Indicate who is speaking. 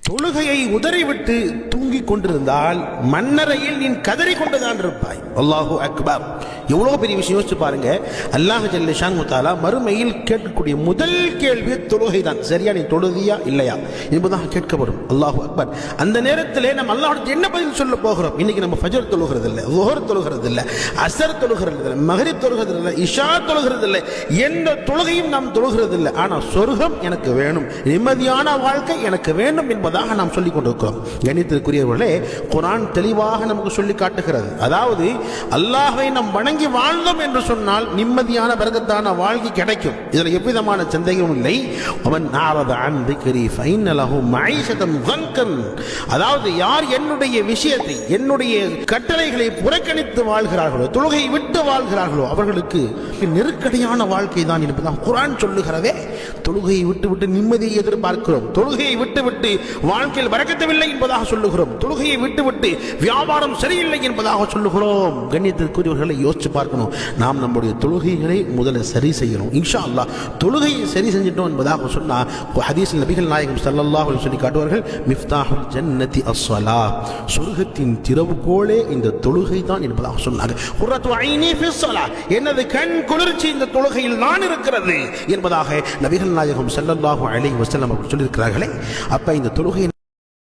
Speaker 1: தொழுகையை உதறிவிட்டு தூங்கிக் கொண்டிருந்தால் மன்னரையில் நீ கதறி கொண்டுதான் இருப்பாய். அல்லாஹு அக்பர். எவ்வளவு பெரிய விஷயம் யோசிச்சு பாருங்க. அல்லாஹ் ஜல்ல ஷானஹு தஆலா மறுமையில் கேட்கக்கூடிய முதல் கேள்வி தொழுகை தான். சரியா நீ தொழுதியா இல்லையா என்பதாக கேட்கப்படும். அல்லாஹு அக்பர். அந்த நேரத்திலே நம்ம அல்லாஹ்வுக்கு என்ன பதில் சொல்ல போகிறோம்? இன்னைக்கு நம்ம ஃபஜர் தொழுகிறது இல்லை, லுஹர் தொழுகிறது இல்லை, அஸர் தொழுகிறது இல்லை, மக்ரிப் தொழுகிறது இல்லை, இஷா தொழுகிறது இல்லை, எந்த தொழுகையும் நாம் தொழுகிறது இல்லை. ஆனால் சொர்க்கம் எனக்கு வேணும், நிம்மதியான வாழ்க்கை எனக்கு வேண்டும் என்பதாக நாம் சொல்லிக் கொண்டிருக்கிறோம். கணித்திற்குரியவர்களே, குர்ஆன் தெளிவாக நமக்கு சொல்லி காட்டுகிறது. அதாவது அல்லாஹ்வை நாம் வணங்கி வாழ்ந்தோம் என்று சொன்னால் நிம்மதியான பரக்கத்தான வாழ்க்கை கிடைக்கும். இதில் எவ்விதமான சந்தேகமும் இல்லை. அவன் ஆரத அன் திக்ரி ஃபைன்ன லஹு மஈஷதன் கன்கன். அதாவது யார் என்னுடைய விஷயத்தை, என்னுடைய கட்டளைகளை புறக்கணித்து வாழ்கிறார்களோ, தொழுகையை விட்டு வாழ்கிறார்களோ, அவர்களுக்கு நெருக்கடியான வாழ்க்கை தான் என்பதாக குர்ஆன் சொல்லுகிறதே. தொழுகையை விட்டு நிம்மதியை எதிர்பார்க்கிறோம், தொழுகையை விட்டு வாழ்க்கையில் பரக்கத்தவில்லை என்பதாக சொல்லுகிறோம், தொழுகையை விட்டு வியாபாரம் சரியில்லை என்பதாக சொல்லுகிறோம். கண்ணியத்திற்குரியவர்களை யோசிச்சு பார்க்கணும். நாம் நம்முடைய தொழுகைகளை முதல்ல சரி செய்யணும். இன்ஷா அல்லாஹ் தொழுகையை சரி செஞ்சிட்டோம் என்பதாக சொன்னா ஹதீஸில் நபிகள் நாயகம் ஸல்லல்லாஹு அலைஹி சொல்லி காட்டுவார்கள், மிஃப்தாஹுல் ஜன்னதி அஸ்ஸலாஹ். சொர்க்கத்தின் திறவுகோலே இந்த தொழுகை தான் என்பதாக சொன்னாங்க. குர்ரத்து ஐனி ஃபிஸ்ஸலாஹ். எனது கண் குளிர்ச்சி இந்த தொழுகையில் தான் இருக்கிறது என்பதாக நபிகள் நாயகம் ஸல்லல்லாஹு அலைஹி வஸல்லம் அவர்கள் சொல்லியிருக்கிறார்களே. அப்ப இந்த தொழுகை